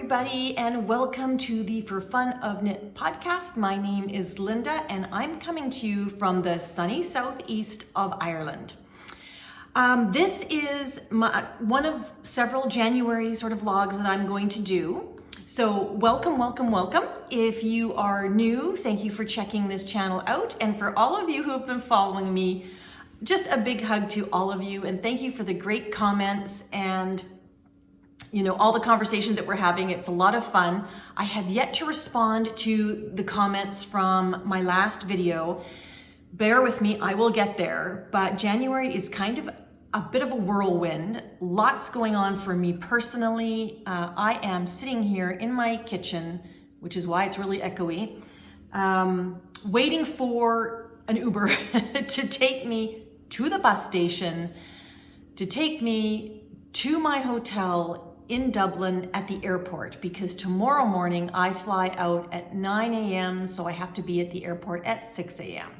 everybody, and welcome to the For Fun of Knit podcast. My name is Linda, and I'm coming to you from the sunny southeast of Ireland. This is one of several January sort of vlogs that I'm going to do. So welcome, welcome, welcome. If you are new, thank you for checking this channel out. And for all of you who have been following me, just a big hug to all of you. And thank you for the great comments and all the conversation that we're having. It's a lot of fun. I have yet to respond to the comments from my last video. Bear with me, I will get there. But January is kind of a bit of a whirlwind. Lots going on for me personally. I am sitting here in my kitchen, which is why it's really echoey, waiting for an Uber to take me to the bus station, to take me to my hotel in Dublin at the airport, because tomorrow morning I fly out at 9 a.m. so I have to be at the airport at 6 a.m.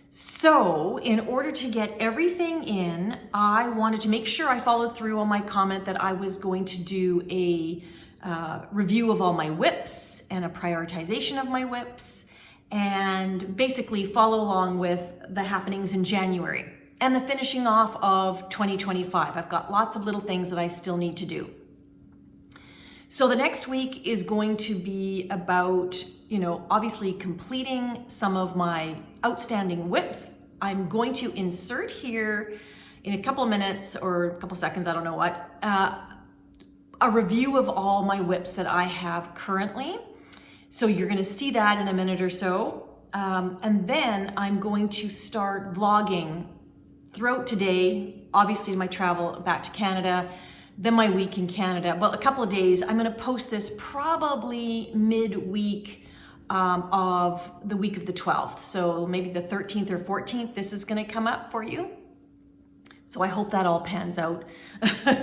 So in order to get everything in, I wanted to make sure I followed through on my comment that I was going to do a review of all my WIPs and a prioritization of my WIPs, and basically follow along with the happenings in January and the finishing off of 2025. I've got lots of little things that I still need to do. So the next week is going to be about, obviously completing some of my outstanding WIPs. I'm going to insert here in a couple of minutes or a couple seconds, I don't know what, a review of all my WIPs that I have currently. So you're gonna see that in a minute or so. And then I'm going to start vlogging throughout today, obviously my travel back to Canada, then my week in Canada. Well, a couple of days. I'm gonna post this probably midweek of the week of the 12th. So maybe the 13th or 14th, this is gonna come up for you. So I hope that all pans out.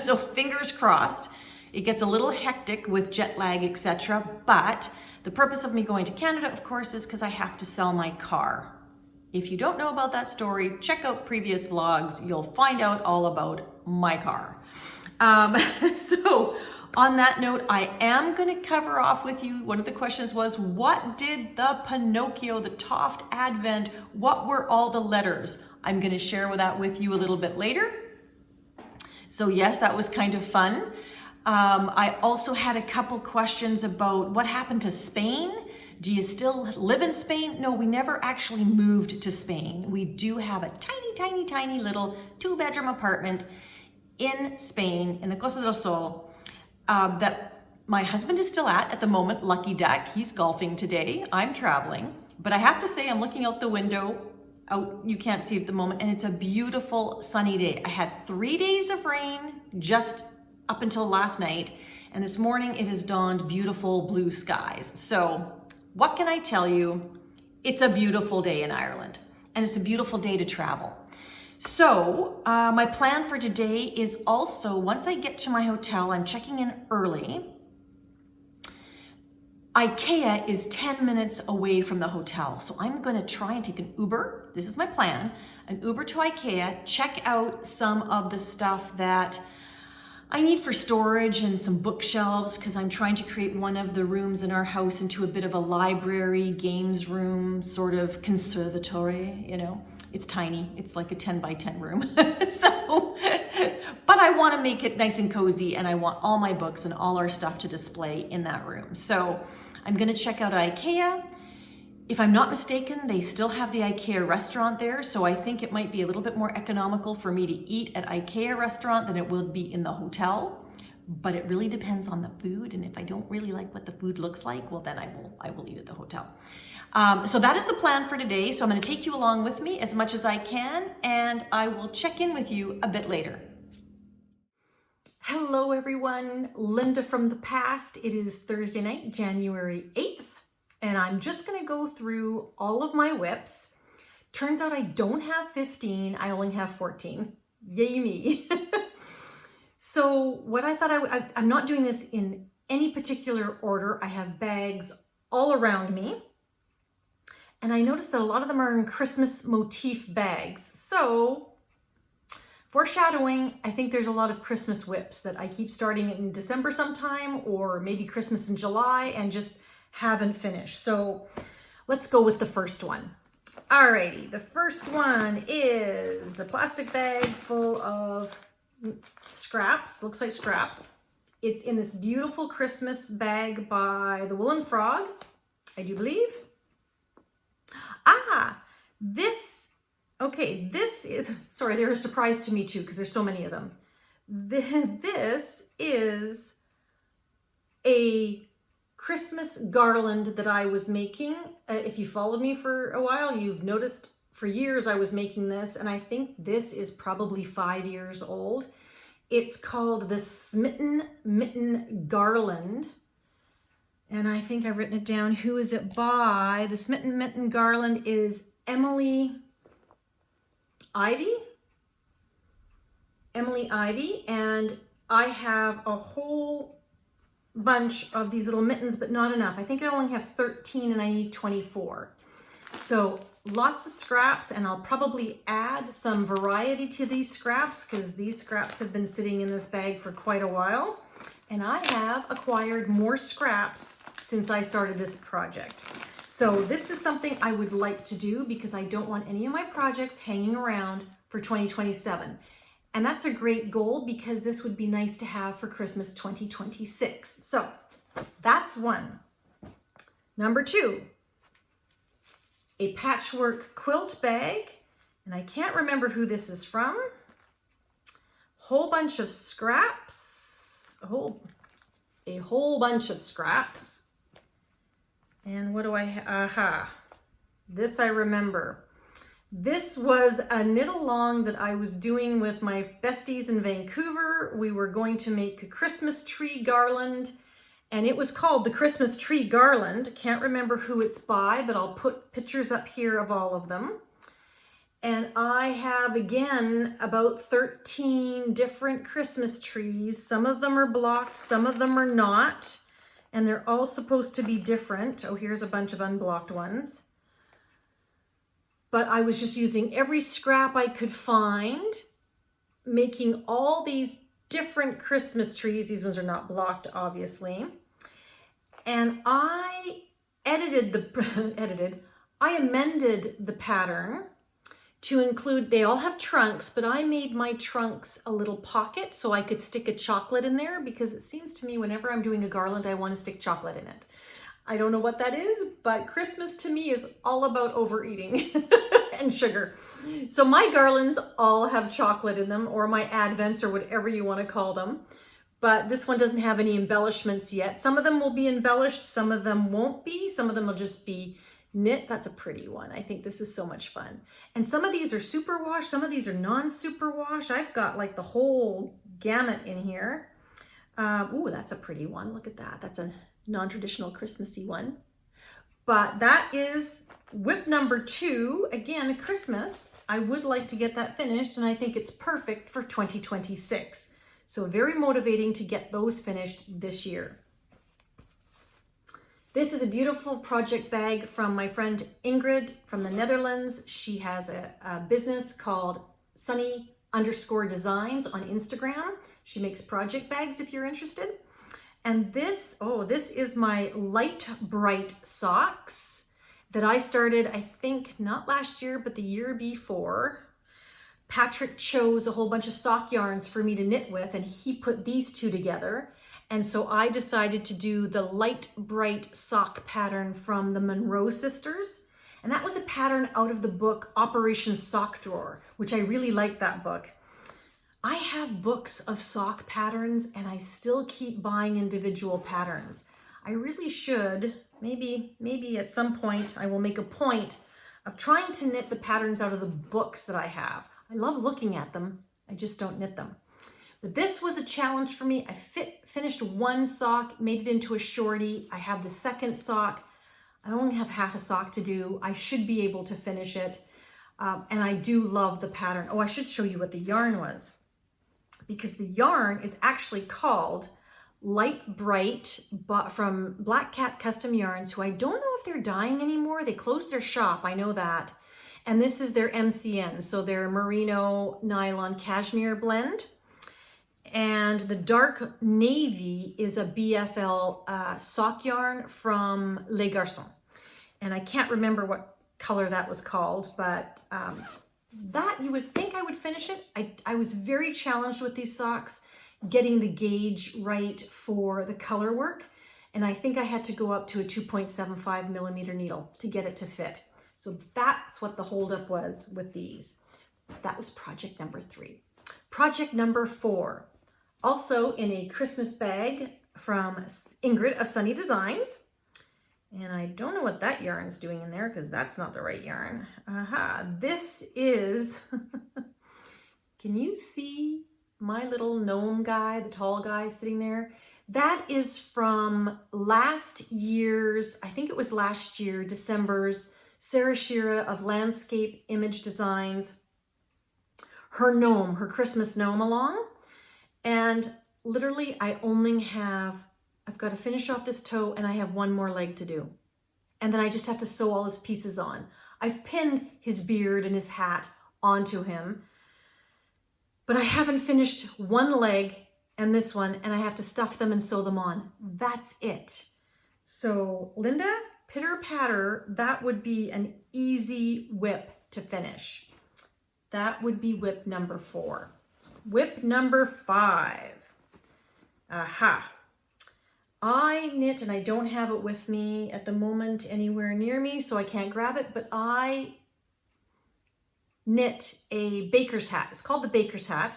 So fingers crossed. It gets a little hectic with jet lag, etc. But the purpose of me going to Canada, of course, is because I have to sell my car. If you don't know about that story, check out previous vlogs. You'll find out all about my car. So on that note, I am going to cover off with you. One of the questions was, what did the Pinocchio, the Toft Advent, what were all the letters? I'm going to share that with you a little bit later. So yes, that was kind of fun. I also had a couple questions about what happened to Spain. Do you still live in Spain? No, we never actually moved to Spain. We do have a tiny, tiny, tiny little 2-bedroom apartment in Spain, in the Costa del Sol, that my husband is still at the moment. Lucky duck, he's golfing today. I'm traveling, but I have to say I'm looking out the window. You can't see it at the moment, and it's a beautiful sunny day. I had 3 days of rain just up until last night, and this morning it has dawned beautiful blue skies. So what can I tell you? It's a beautiful day in Ireland, and it's a beautiful day to travel. So my plan for today is also, once I get to my hotel, I'm checking in early. IKEA is 10 minutes away from the hotel, so I'm going to try and take an Uber. This is my plan, an Uber to IKEA, check out some of the stuff that I need for storage and some bookshelves, because I'm trying to create one of the rooms in our house into a bit of a library, games room, sort of conservatory, It's tiny. It's like a 10 by 10 room. But I want to make it nice and cozy, and I want all my books and all our stuff to display in that room. So I'm going to check out IKEA. If I'm not mistaken, they still have the IKEA restaurant there, so I think it might be a little bit more economical for me to eat at IKEA restaurant than it will be in the hotel. But it really depends on the food, and if I don't really like what the food looks like, well then I will eat at the hotel. So that is the plan for today. So I'm going to take you along with me as much as I can, and I will check in with you a bit later. Hello everyone, Linda from the past. It is Thursday night, January 8th. And I'm just going to go through all of my WIPs. Turns out I don't have 15, I only have 14. Yay me. So what I thought I'm not doing this in any particular order. I have bags all around me. And I noticed that a lot of them are in Christmas motif bags. So Foreshadowing, I think there's a lot of Christmas WIPs that I keep starting in December sometime, or maybe Christmas in July, and just haven't finished. So let's go with the first one. Alrighty, the first one is a plastic bag full of scraps, looks like scraps. It's in this beautiful Christmas bag by the Woolen Frog, I do believe. This is, sorry, they're a surprise to me too, because there's so many of them. This is a Christmas garland that I was making. If you followed me for a while, you've noticed for years I was making this, and I think this is probably 5 years old. It's called the Smitten Mitten Garland. And I think I've written it down. Who is it by? The Smitten Mitten Garland is Emily Ivy. And I have a whole bunch of these little mittens, but not enough. I think I only have 13 and I need 24. So lots of scraps, and I'll probably add some variety to these scraps because these scraps have been sitting in this bag for quite a while. And I have acquired more scraps since I started this project. So this is something I would like to do because I don't want any of my projects hanging around for 2027. And that's a great goal because this would be nice to have for Christmas 2026. So that's one. Number two, a patchwork quilt bag. And I can't remember who this is from. Whole bunch of scraps. A whole bunch of scraps. And what do I have? This I remember. This was a knit along that I was doing with my besties in Vancouver. We were going to make a Christmas tree garland, and it was called the Christmas Tree Garland. Can't remember who it's by, but I'll put pictures up here of all of them. And I have, again, about 13 different Christmas trees. Some of them are blocked, some of them are not. And they're all supposed to be different. Oh, here's a bunch of unblocked ones. But I was just using every scrap I could find, making all these different Christmas trees. These ones are not blocked, obviously. And I I amended the pattern to include, they all have trunks, but I made my trunks a little pocket so I could stick a chocolate in there, because it seems to me whenever I'm doing a garland, I want to stick chocolate in it. I don't know what that is, but Christmas to me is all about overeating and sugar. So my garlands all have chocolate in them, or my advents, or whatever you want to call them. But this one doesn't have any embellishments yet. Some of them will be embellished, some of them won't be, some of them will just be knit. That's a pretty one. I think this is so much fun. And some of these are superwash, some of these are non-superwash. I've got like the whole gamut in here. Ooh, that's a pretty one. Look at that. That's a non-traditional Christmassy one. But that is WIP number 2. Again, Christmas. I would like to get that finished, and I think it's perfect for 2026. So very motivating to get those finished this year. This is a beautiful project bag from my friend Ingrid from the Netherlands. She has a business called Sunny_Designs on Instagram. She makes project bags if you're interested. And this is my light bright socks that I started, I think not last year, but the year before. Patrick chose a whole bunch of sock yarns for me to knit with, and he put these two together. And so I decided to do the light bright sock pattern from the Monroe sisters. And that was a pattern out of the book Operation Sock Drawer, which I really like that book. I have books of sock patterns, and I still keep buying individual patterns. I really should, maybe at some point, I will make a point of trying to knit the patterns out of the books that I have. I love looking at them, I just don't knit them. But this was a challenge for me. I finished one sock, made it into a shorty. I have the second sock. I only have half a sock to do. I should be able to finish it. And I do love the pattern. Oh, I should show you what the yarn was, because the yarn is actually called Light Bright from Black Cat Custom Yarns, who I don't know if they're dyeing anymore. They closed their shop, I know that. And this is their MCN, so their merino nylon cashmere blend. And the dark navy is a BFL sock yarn from Les Garçons. And I can't remember what color that was called, but that you would think I would finish it. I was very challenged with these socks, getting the gauge right for the color work. And I think I had to go up to a 2.75 millimeter needle to get it to fit. So that's what the holdup was with these. That was project number 3. Project number 4, also in a Christmas bag from Ingrid of Sunny Designs. And I don't know what that yarn's doing in there because that's not the right yarn. This is, can you see my little gnome guy, the tall guy sitting there? That is from last year's, I think it was last year, December's, Sarah Shira of Landscape Image Designs, her gnome, her Christmas gnome along. And literally I only have, I've got to finish off this toe and I have one more leg to do. And then I just have to sew all his pieces on. I've pinned his beard and his hat onto him, but I haven't finished one leg and this one, and I have to stuff them and sew them on. That's it. So Linda, pitter patter, that would be an easy WIP to finish. That would be WIP number 4. WIP number 5. I knit, and I don't have it with me at the moment anywhere near me, so I can't grab it, but I knit a baker's hat. It's called the baker's hat.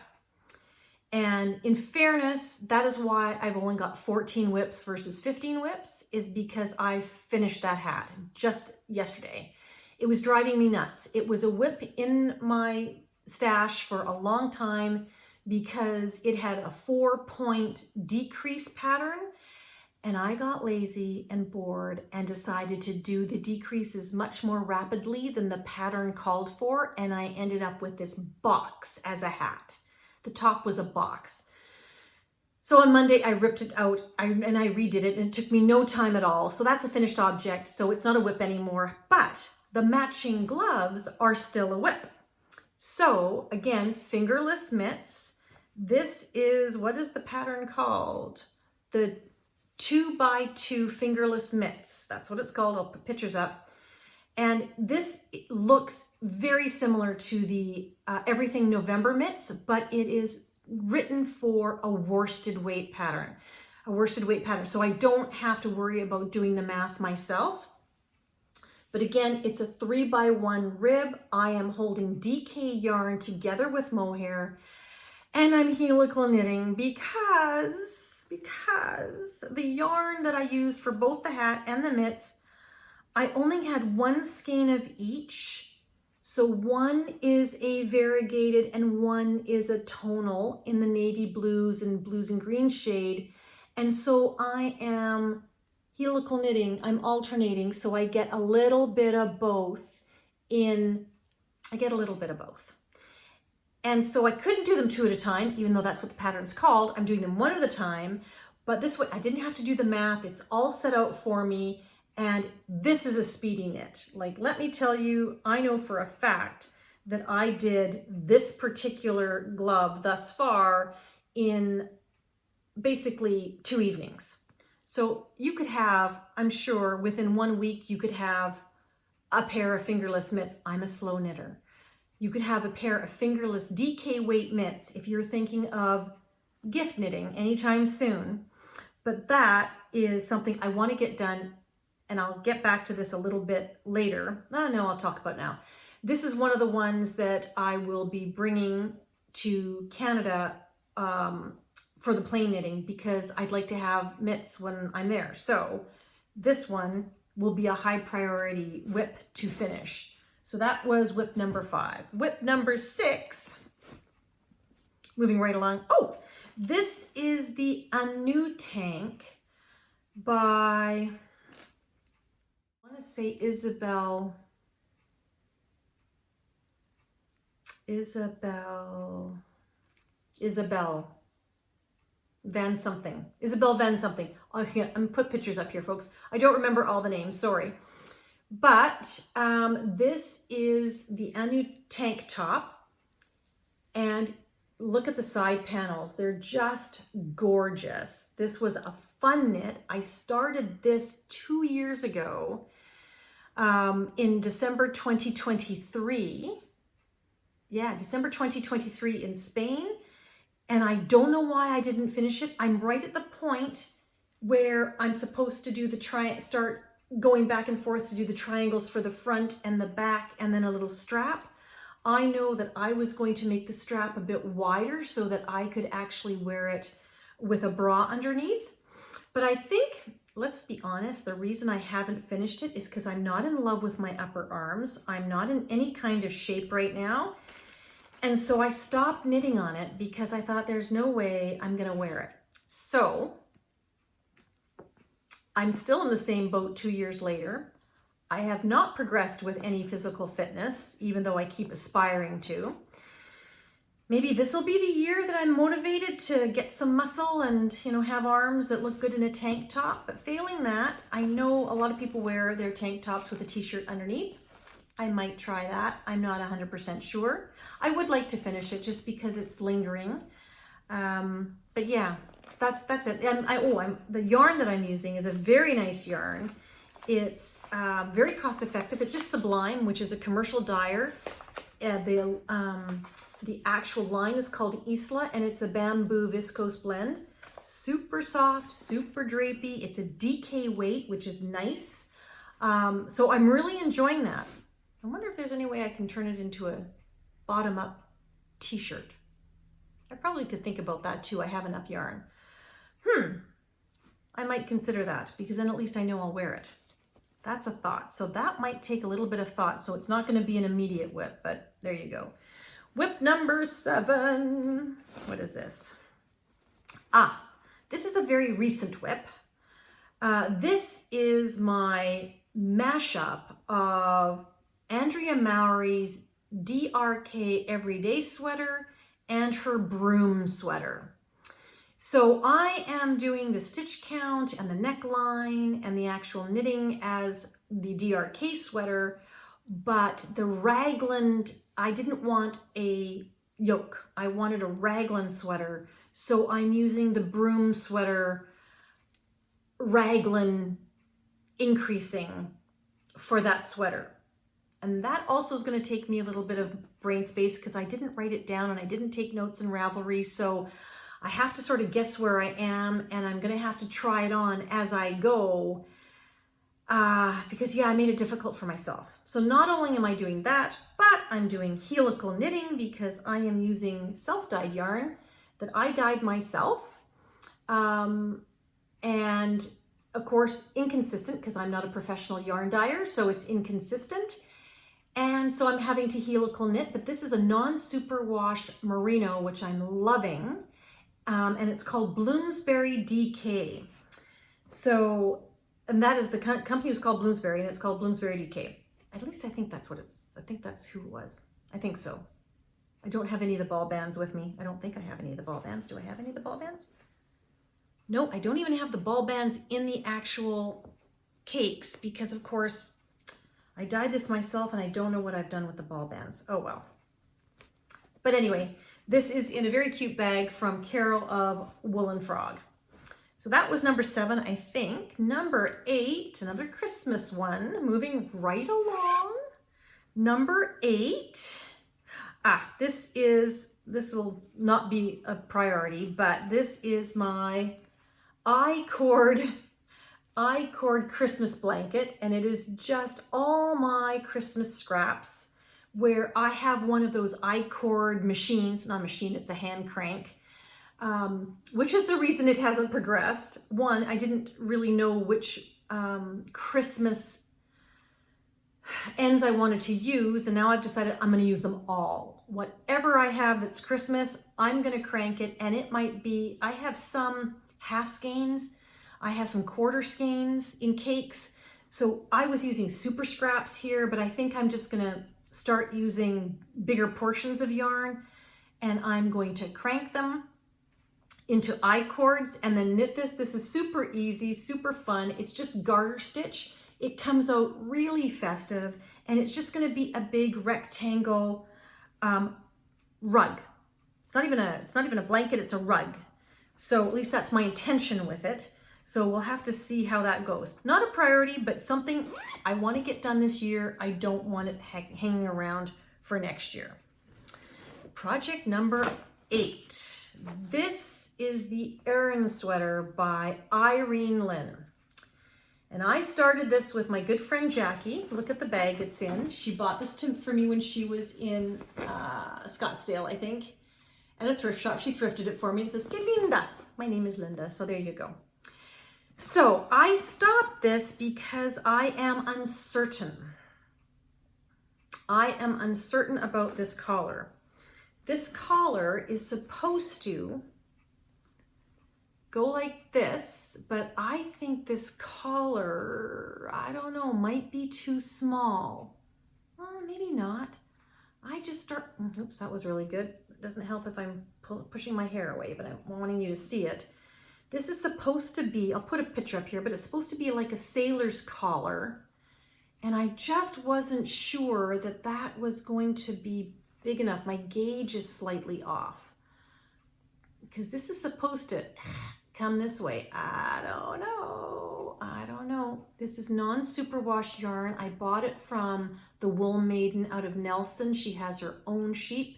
And in fairness, that is why I've only got 14 WIPs versus 15 WIPs, is because I finished that hat just yesterday. It was driving me nuts. It was a WIP in my stash for a long time because it had a 4-point decrease pattern, and I got lazy and bored and decided to do the decreases much more rapidly than the pattern called for, and I ended up with this box as a hat. The top was a box. So on Monday, I ripped it out and I redid it, and it took me no time at all. So that's a finished object, so it's not a WIP anymore, but the matching gloves are still a WIP. So again, fingerless mitts. This is, what is the pattern called? The 2x2 fingerless mitts. That's what it's called. I'll put pictures up. And this looks very similar to the Everything November mitts, but it is written for a worsted weight pattern. So I don't have to worry about doing the math myself. But again, it's a 3x1 rib. I am holding DK yarn together with mohair, and I'm helical knitting because the yarn that I used for both the hat and the mitts, I only had one skein of each. So one is a variegated and one is a tonal in the navy blues and green shade. And so I am helical knitting, I'm alternating, so I get a little bit of both And so I couldn't do them 2 at a time, even though that's what the pattern's called. I'm doing them 1 at a time, but this way I didn't have to do the math. It's all set out for me. And this is a speedy knit. Like, let me tell you, I know for a fact that I did this particular glove thus far in basically 2 evenings. So you could have, I'm sure within 1 week, you could have a pair of fingerless mitts. I'm a slow knitter. You could have a pair of fingerless DK weight mitts if you're thinking of gift knitting anytime soon. But that is something I want to get done, and I'll get back to this a little bit later. No, I'll talk about now. This is one of the ones that I will be bringing to Canada for the plain knitting, because I'd like to have mitts when I'm there. So this one will be a high priority WIP to finish. So that was WIP number 5. WIP number 6, moving right along. Oh, this is the A New Tank by, I want to say Isabel Van something. Isabel Van something. I'm gonna put pictures up here, folks. I don't remember all the names, sorry. But this is the Anu tank top, and look at the side panels. They're just gorgeous. This was a fun knit. I started this 2 years ago in December 2023. Yeah, December 2023 in Spain. And I don't know why I didn't finish it. I'm right at the point where I'm supposed to do the start going back and forth to do the triangles for the front and the back and then a little strap. I know that I was going to make the strap a bit wider so that I could actually wear it with a bra underneath. But I think, let's be honest, the reason I haven't finished it is because I'm not in love with my upper arms. I'm not in any kind of shape right now. And so I stopped knitting on it because I thought there's no way I'm gonna wear it. So I'm still in the same boat 2 years later. I have not progressed with any physical fitness, even though I keep aspiring to. Maybe this will be the year that I'm motivated to get some muscle and, you know, have arms that look good in a tank top. But failing that, I know a lot of people wear their tank tops with a t-shirt underneath. I might try that. I'm not 100% sure. I would like to finish it just because it's lingering. But yeah, that's it. The yarn that I'm using is a very nice yarn. It's very cost effective. It's just Sublime, which is a commercial dyer. The actual line is called Isla, and it's a bamboo viscose blend. Super soft, super drapey. It's a DK weight, which is nice. So I'm really enjoying that. I wonder if there's any way I can turn it into a bottom-up t-shirt. I probably could think about that too. I have enough yarn. I might consider that because then at least I know I'll wear it. That's a thought. So that might take a little bit of thought. So it's not going to be an immediate WIP, but there you go. WIP number 7. What is this? This is a very recent WIP. This is my mashup of Andrea Mowry's DRK Everyday Sweater and her Broom Sweater. So I am doing the stitch count and the neckline and the actual knitting as the DRK sweater, but the raglan, I didn't want a yoke. I wanted a raglan sweater. So I'm using the Broom Sweater raglan increasing for that sweater. And that also is going to take me a little bit of brain space because I didn't write it down and I didn't take notes in Ravelry. So I have to sort of guess where I am, and I'm going to have to try it on as I go because, yeah, I made it difficult for myself. So not only am I doing that, but I'm doing helical knitting because I am using self-dyed yarn that I dyed myself. And of course, inconsistent because I'm not a professional yarn dyer, so it's inconsistent. And so I'm having to helical knit, but this is a non-superwash merino, which I'm loving. And it's called Bloomsbury DK. So, and that is the company was called Bloomsbury, and it's called Bloomsbury DK. At least I think that's what it's, I think that's who it was. I think so. I don't have any of the ball bands with me. I don't think I have any of the ball bands. Do I have any of the ball bands? No, I don't even have the ball bands in the actual cakes because, of course, I dyed this myself and I don't know what I've done with the ball bands. Oh, well. But anyway, this is in a very cute bag from Carol of Woolen Frog. So that was number 7, I think. Number 8, another Christmas one, moving right along. Number 8. This will not be a priority, but this is my I-cord Christmas blanket, and it is just all my Christmas scraps where I have one of those I-cord machines, not a machine, it's a hand crank, which is the reason it hasn't progressed. One, I didn't really know which Christmas ends I wanted to use, and now I've decided I'm going to use them all. Whatever I have that's Christmas, I'm going to crank it, and it might be, I have some half skeins, I have some quarter skeins in cakes, so I was using super scraps here, but I think I'm just going to start using bigger portions of yarn, and I'm going to crank them into I-cords and then knit this. This is super easy, super fun. It's just garter stitch. It comes out really festive, and it's just going to be a big rectangle rug. It's not even a blanket, it's a rug. So at least that's my intention with it. So we'll have to see how that goes. Not a priority, but something I want to get done this year. I don't want it hanging around for next year. Project number 8. This is the Aran sweater by Irene Lynn. And I started this with my good friend Jackie. Look at the bag it's in. She bought this for me when she was in Scottsdale, I think, at a thrift shop. She thrifted it for me. It says, "Que linda." My name is Linda, so there you go. So I stopped this because I am uncertain. I am uncertain about this collar. This collar is supposed to go like this, but I think this collar, I don't know, might be too small. Well, maybe not. Oops, that was really good. It doesn't help if I'm pushing my hair away, but I'm wanting you to see it. This is supposed to be, I'll put a picture up here, but it's supposed to be like a sailor's collar. And I just wasn't sure that that was going to be big enough. My gauge is slightly off, because this is supposed to come this way. I don't know. This is non-superwash yarn. I bought it from the Wool Maiden out of Nelson. She has her own sheep.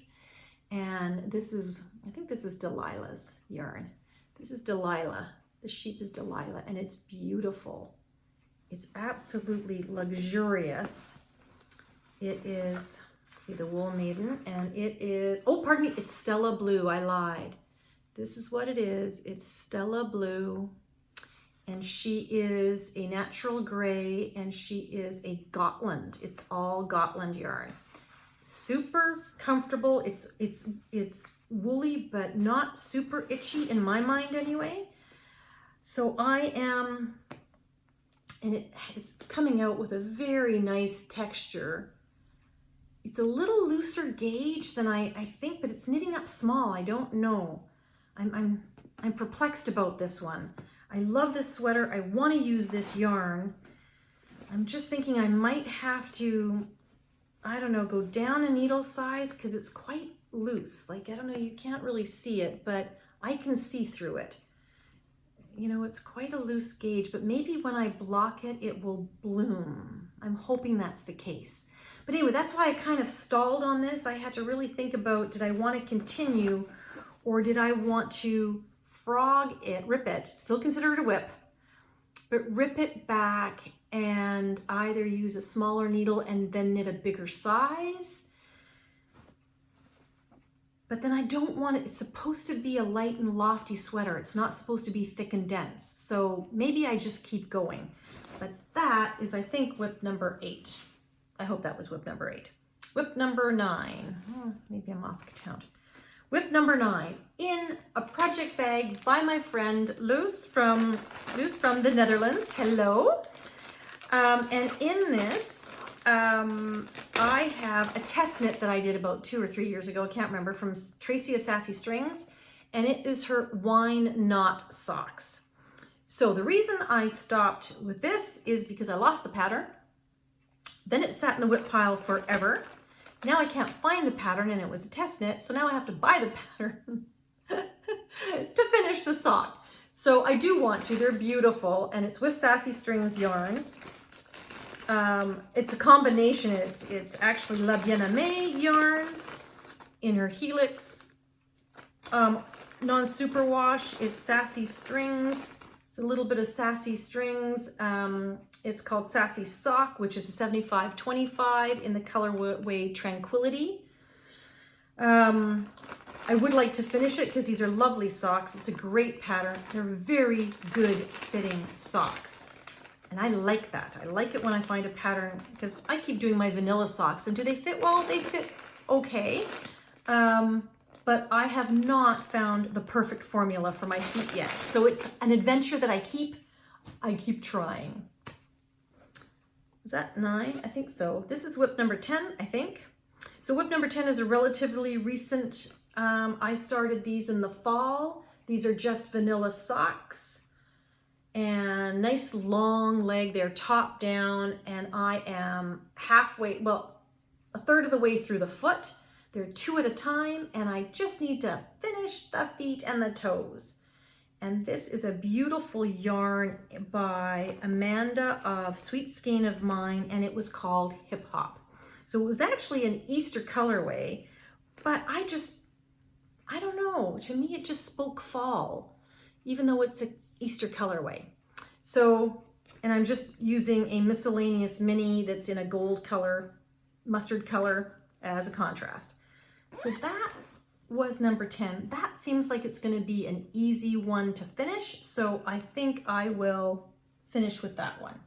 And this is, I think this is Delilah's yarn. This is Delilah. The sheep is Delilah, and it's beautiful. It's absolutely luxurious. It is, see, the Wool Maiden, and it is, oh, pardon me, it's Stella Blue. I lied. This is what it is. It's Stella Blue, and she is a natural gray, and she is a Gotland. It's all Gotland yarn. Super comfortable. It's woolly, but not super itchy in my mind anyway. So I am, and it is coming out with a very nice texture. It's a little looser gauge than I think, but it's knitting up small. I don't know. I'm perplexed about this one. I love this sweater. I want to use this yarn. I'm just thinking I might have to, I don't know, go down a needle size, because it's quite loose. Like, I don't know, you can't really see it, but I can see through it. You know, it's quite a loose gauge, but maybe when I block it, it will bloom. I'm hoping that's the case. But anyway, that's why I kind of stalled on this. I had to really think about, did I want to continue, or did I want to rip it, still consider it a WIP, but rip it back and either use a smaller needle and then knit a bigger size. But then I don't want it, it's supposed to be a light and lofty sweater. It's not supposed to be thick and dense. So maybe I just keep going. But that is, I think, WIP number 8. I hope that was WIP number 8. WIP number 9. Oh, maybe I'm off count. WIP number 9, in a project bag by my friend Loes from the Netherlands. Hello. And in this, I have a test knit that I did about 2 or 3 years ago, I can't remember, from Tracy of Sassy Strings, and it is her wine knot socks. So the reason I stopped with this is because I lost the pattern. Then it sat in the WIP pile forever. Now I can't find the pattern, and it was a test knit, so now I have to buy the pattern to finish the sock. So I do want to, they're beautiful, and it's with Sassy Strings yarn. It's a combination, it's actually La Bien-Aimée yarn in her helix. Non-superwash is Sassy Strings. It's a little bit of Sassy Strings. It's called Sassy Sock, which is a 75-25 in the colorway Tranquility. I would like to finish it because these are lovely socks. It's a great pattern. They're very good fitting socks. And I like that. I like it when I find a pattern, because I keep doing my vanilla socks. And do they fit well? They fit okay. But I have not found the perfect formula for my feet yet. So it's an adventure that I keep trying. Is that 9? I think so. This is WIP number 10, I think. So WIP number 10 is a relatively recent, I started these in the fall. These are just vanilla socks. and nice long leg there, top down, and I am halfway, well, a third of the way through the foot. They're 2 at a time, and I just need to finish the feet and the toes. And this is a beautiful yarn by Amanda of Sweet Skein of Mine, and it was called Hip Hop. So it was actually an Easter colorway, but I don't know, to me it just spoke fall, even though it's an Easter colorway. So, and I'm just using a miscellaneous mini that's in a gold color, mustard color as a contrast. So that was number 10. That seems like it's going to be an easy one to finish, so I think I will finish with that one.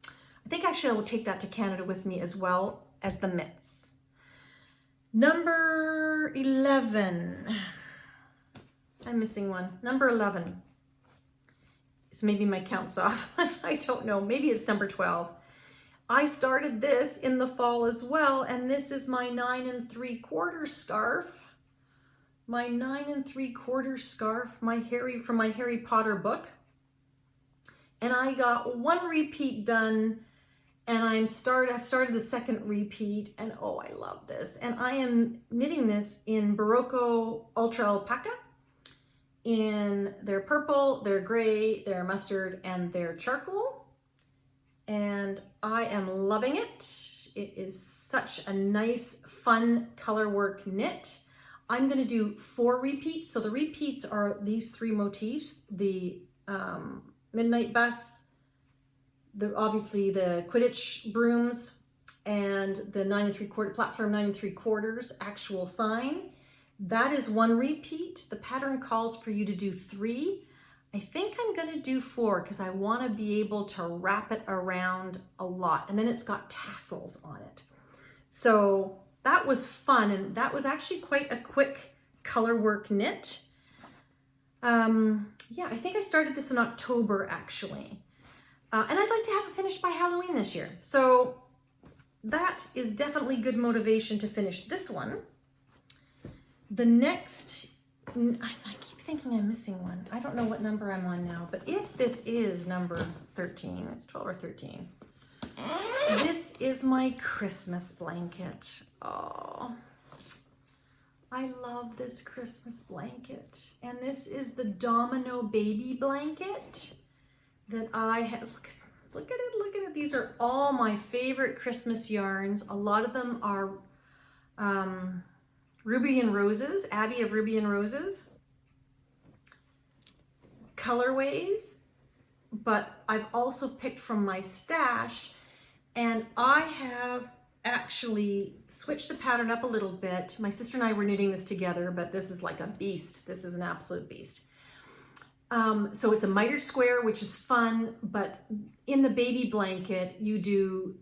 I think actually I will take that to Canada with me as well as the mitts. Number 11. I'm missing one. Number 11. So maybe my count's off. I don't know. Maybe it's number 12. I started this in the fall as well, and this is my 9 3/4 scarf. My 9 3/4 scarf, from my Harry Potter book. And I got 1 repeat done, and I've started the second repeat, and oh, I love this. And I am knitting this in Barocco Ultra Alpaca, in their purple, their gray, their mustard, and their charcoal. And I am loving it. It is such a nice, fun color work knit. I'm going to do 4 repeats. So the repeats are these 3 motifs: the Midnight Bus, obviously the Quidditch brooms, and the 9 3/4 platform 9 3/4 actual sign. That is 1 repeat. The pattern calls for you to do 3. I think I'm going to do 4 because I want to be able to wrap it around a lot. And then it's got tassels on it. So that was fun. And that was actually quite a quick color work knit. Yeah, I think I started this in October actually. And I'd like to have it finished by Halloween this year. So that is definitely good motivation to finish this one. The next, I keep thinking I'm missing one. I don't know what number I'm on now, but if this is number 13, it's 12 or 13. This is my Christmas blanket. Oh, I love this Christmas blanket. And this is the Domino baby blanket that I have. Look at it. These are all my favorite Christmas yarns. A lot of them are Ruby and Roses, Abby of Ruby and Roses colorways, but I've also picked from my stash, and I have actually switched the pattern up a little bit. My sister and I were knitting this together, but this is like a beast. This is an absolute beast. So it's a mitered square, which is fun, but in the baby blanket, you do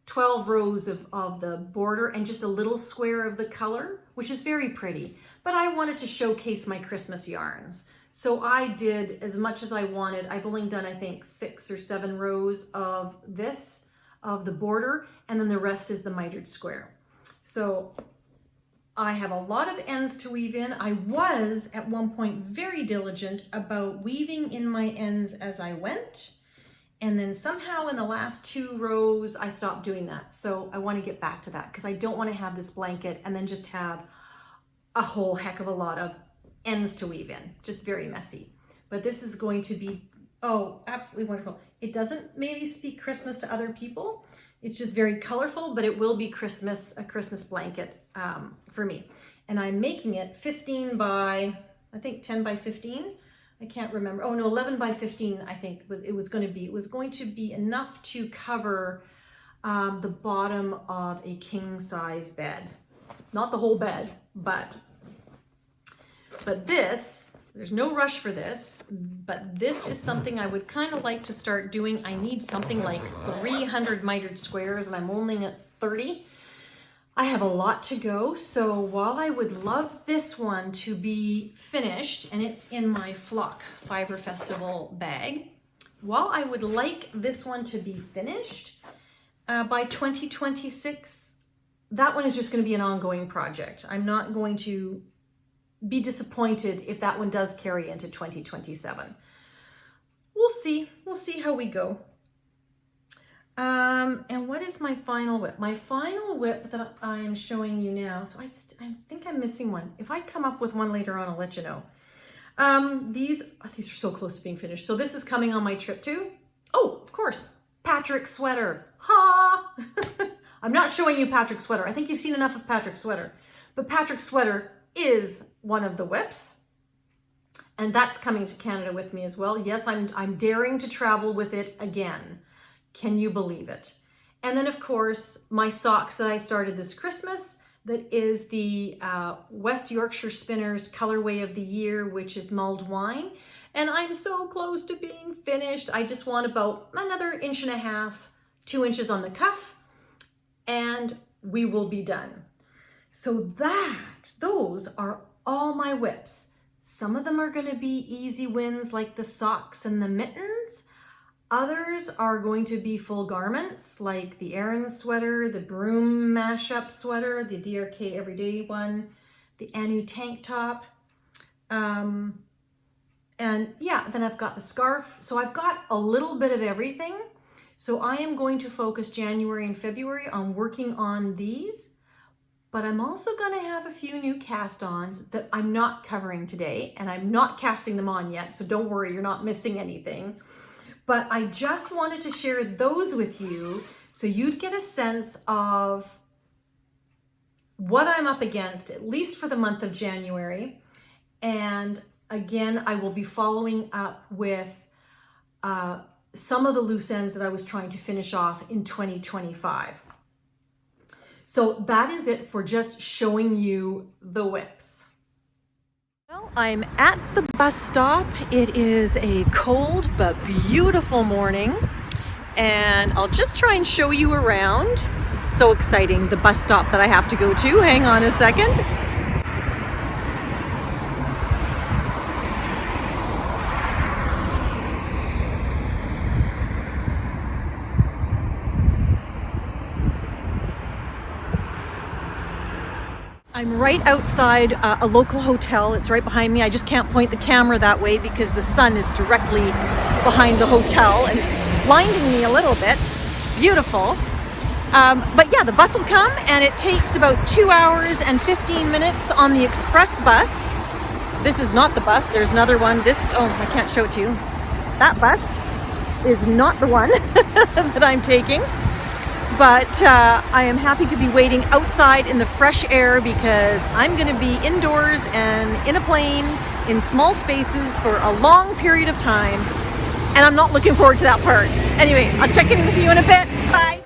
12 rows of the border and just a little square of the color, which is very pretty. But I wanted to showcase my Christmas yarns. So I did as much as I wanted. I've only done, I think, 6 or 7 rows of this, of the border, and then the rest is the mitered square. So I have a lot of ends to weave in. I was at one point very diligent about weaving in my ends as I went. And then somehow in the last 2 rows, I stopped doing that. So I want to get back to that because I don't want to have this blanket and then just have a whole heck of a lot of ends to weave in. Just very messy. But this is going to be, oh, absolutely wonderful. It doesn't maybe speak Christmas to other people. It's just very colorful, but it will be Christmas, a Christmas blanket for me. And I'm making it 15 by, I think 10 by 15. I can't remember. Oh no, 11 by 15, I think it was going to be. It was going to be enough to cover the bottom of a king size bed. Not the whole bed, but this, there's no rush for this, but this is something I would kind of like to start doing. I need something like 300 mitered squares and I'm only at 30. I have a lot to go, so while I would love this one to be finished, and it's in my Flock Fiber Festival bag, while I would like this one to be finished by 2026, that one is just going to be an ongoing project. I'm not going to be disappointed if that one does carry into 2027. We'll see how we go. And what is my final WIP? My final WIP that I am showing you now. So I think I'm missing one. If I come up with one later on, I'll let you know. These are so close to being finished. So this is coming on my trip too. Oh, of course, Patrick's sweater. Ha! I'm not showing you Patrick's sweater. I think you've seen enough of Patrick's sweater. But Patrick's sweater is one of the WIPs. And that's coming to Canada with me as well. Yes, I'm daring to travel with it again. Can you believe it? And then, of course, my socks that I started this Christmas, that is the West Yorkshire Spinners colorway of the year, which is mulled wine. And I'm so close to being finished. I just want about another 1.5 inches, 2 inches on the cuff, and we will be done. So those are all my WIPs. Some of them are going to be easy wins like the socks and the mittens. Others are going to be full garments like the Erin sweater, the broom mashup sweater, the DRK everyday one, the Anu tank top. And yeah, then I've got the scarf. So I've got a little bit of everything. So I am going to focus January and February on working on these. But I'm also going to have a few new cast-ons that I'm not covering today, and I'm not casting them on yet, so don't worry, you're not missing anything. But I just wanted to share those with you so you'd get a sense of what I'm up against, at least for the month of January. And again, I will be following up with some of the loose ends that I was trying to finish off in 2025. So that is it for just showing you the WIPs. Well, I'm at the bus stop. It is a cold but beautiful morning, and I'll just try and show you around. It's so exciting, the bus stop that I have to go to. Hang on a second. I'm right outside a local hotel. It's right behind me. I just can't point the camera that way because the sun is directly behind the hotel and it's blinding me a little bit. It's beautiful. But yeah, the bus will come, and it takes about 2 hours and 15 minutes on the express bus. This is not the bus. There's another one. I can't show it to you. That bus is not the one that I'm taking. But I am happy to be waiting outside in the fresh air because I'm going to be indoors and in a plane in small spaces for a long period of time. And I'm not looking forward to that part. Anyway, I'll check in with you in a bit. Bye.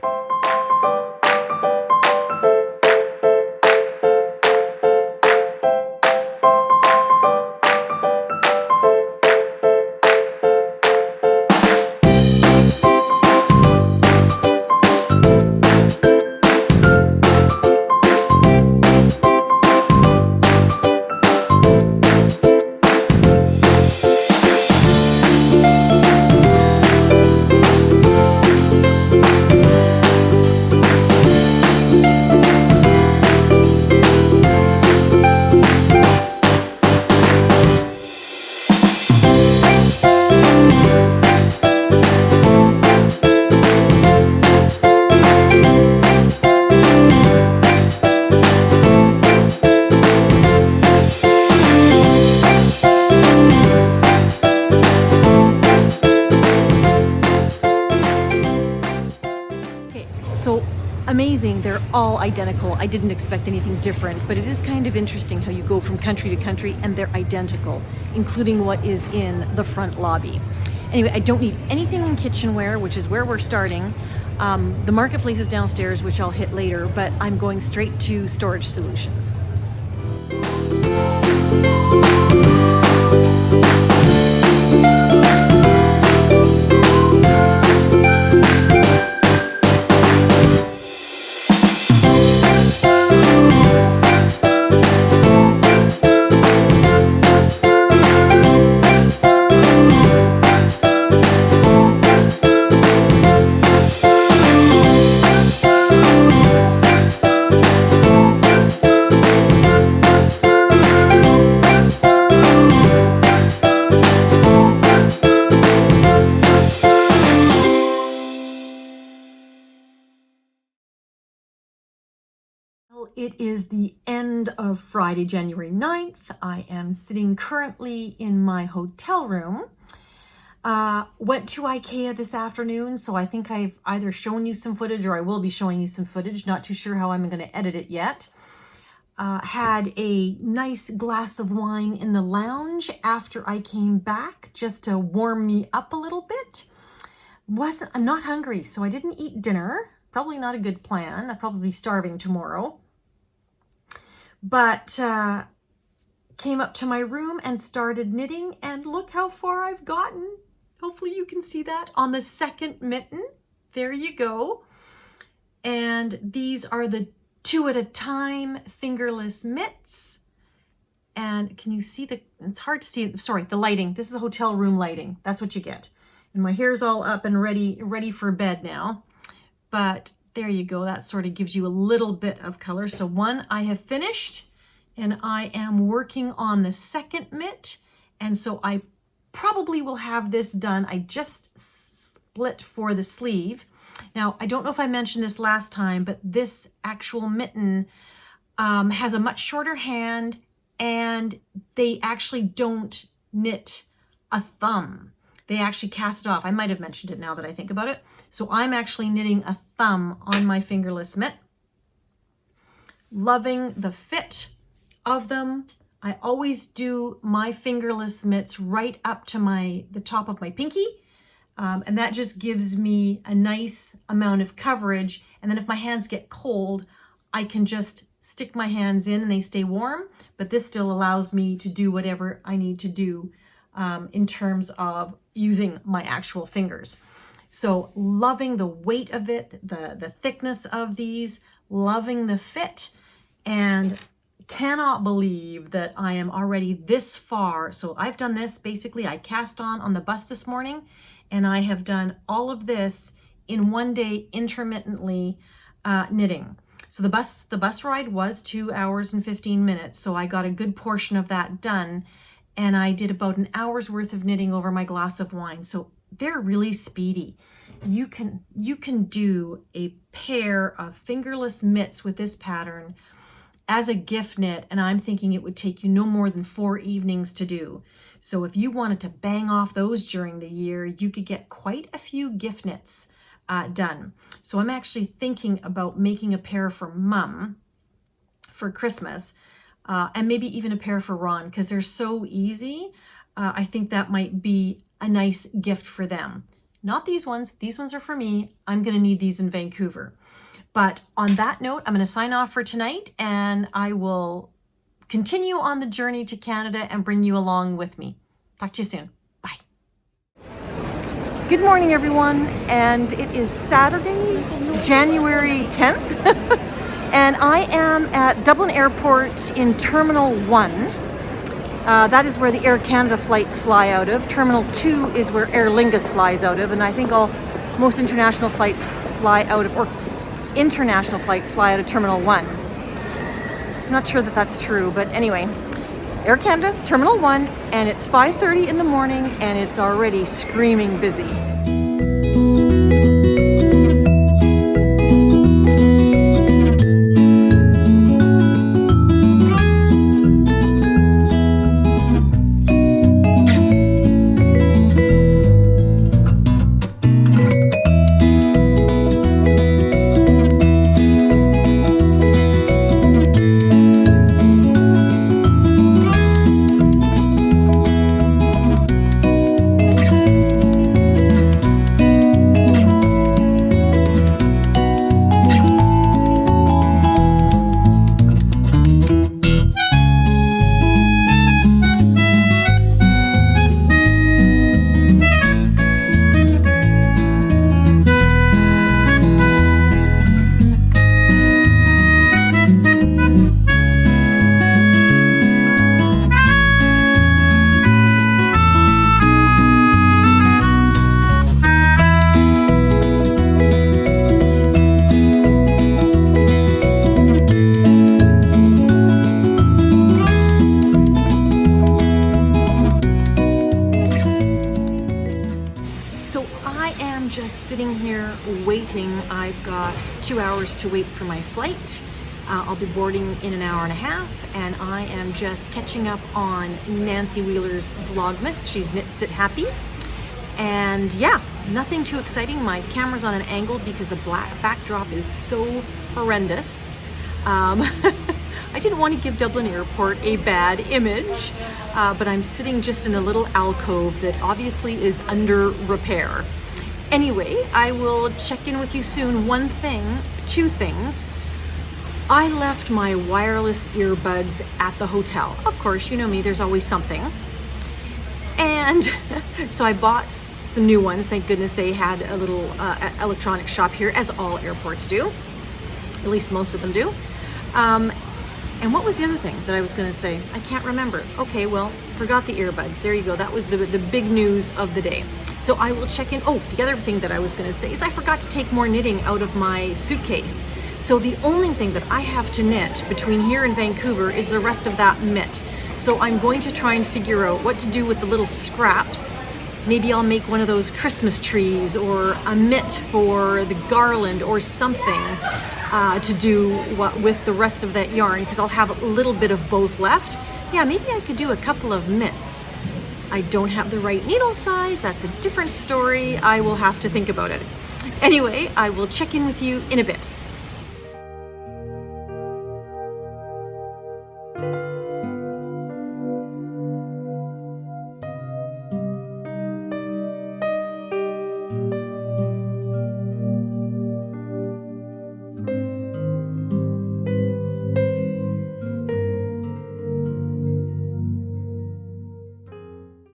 So amazing, they're all identical. I didn't expect anything different, but it is kind of interesting how you go from country to country and they're identical, including what is in the front lobby. Anyway, I don't need anything in kitchenware, which is where we're starting. The marketplace is downstairs, which I'll hit later, but I'm going straight to storage solutions. Well, it is the end of Friday, January 9th. I am sitting currently in my hotel room. Went to IKEA this afternoon, so I think I've either shown you some footage or I will be showing you some footage. Not too sure how I'm going to edit it yet. Had a nice glass of wine in the lounge after I came back just to warm me up a little bit. I'm not hungry, so I didn't eat dinner. Probably not a good plan. I'll probably be starving tomorrow. But came up to my room and started knitting, and look how far I've gotten. Hopefully you can see that on the second mitten. There you go. And these are the 2 at a time fingerless mitts. And can you see it's hard to see, sorry, the lighting. This is hotel room lighting. That's what you get. And my hair's all up and ready for bed now. But there you go. That sort of gives you a little bit of color. So one I have finished, and I am working on the second mitt. And so I probably will have this done. I just split for the sleeve. Now, I don't know if I mentioned this last time, but this actual mitten has a much shorter hand, and they actually don't knit a thumb. They actually cast it off. I might have mentioned it now that I think about it. So I'm actually knitting a thumb on my fingerless mitt. Loving the fit of them. I always do my fingerless mitts right up to the top of my pinky. And that just gives me a nice amount of coverage. And then if my hands get cold, I can just stick my hands in and they stay warm. But this still allows me to do whatever I need to do in terms of using my actual fingers. So loving the weight of it, the thickness of these, loving the fit, and cannot believe that I am already this far. So I've done this, basically I cast on the bus this morning, and I have done all of this in one day intermittently knitting. So the bus ride was 2 hours and 15 minutes. So I got a good portion of that done, and I did about an hour's worth of knitting over my glass of wine. So they're really speedy. You can do a pair of fingerless mitts with this pattern as a gift knit, and I'm thinking it would take you no more than 4 evenings to do. So if you wanted to bang off those during the year, you could get quite a few gift knits done. So I'm actually thinking about making a pair for Mum for Christmas, and maybe even a pair for Ron, because they're so easy. I think that might be a nice gift for them. Not these ones. These ones are for me. I'm going to need these in Vancouver. But on that note, I'm going to sign off for tonight, and I will continue on the journey to Canada and bring you along with me. Talk to you soon. Bye. Good morning, everyone. And it is Saturday, January 10th. And I am at Dublin Airport in Terminal 1. That is where the Air Canada flights fly out of. Terminal 2 is where Aer Lingus flies out of, and I think most international flights fly out of, or international flights fly out of Terminal 1. I'm not sure that that's true, but anyway, Air Canada, Terminal 1, and it's 5:30 in the morning, and it's already screaming busy. sitting here waiting. I've got 2 hours to wait for my flight. I'll be boarding in an hour and a half, and I am just catching up on Nancy Wheeler's Vlogmas. She's Knit Sit Happy. And yeah, nothing too exciting. My camera's on an angle because the black backdrop is so horrendous. I didn't want to give Dublin Airport a bad image, but I'm sitting just in a little alcove that obviously is under repair. Anyway, I will check in with you soon. Two things. I left my wireless earbuds at the hotel. Of course, you know me, there's always something. And so I bought some new ones. Thank goodness they had a little electronic shop here, as all airports do. At least most of them do. And what was the other thing that I was going to say? I can't remember. Okay, well, forgot the earbuds. There you go. That was the big news of the day. So I will check in. Oh, the other thing that I was going to say is I forgot to take more knitting out of my suitcase. So the only thing that I have to knit between here and Vancouver is the rest of that mitt. So I'm going to try and figure out what to do with the little scraps. Maybe I'll make one of those Christmas trees or a mitt for the garland or something to do with the rest of that yarn, because I'll have a little bit of both left. Yeah, maybe I could do a couple of mitts. I don't have the right needle size. That's a different story. I will have to think about it. Anyway, I will check in with you in a bit.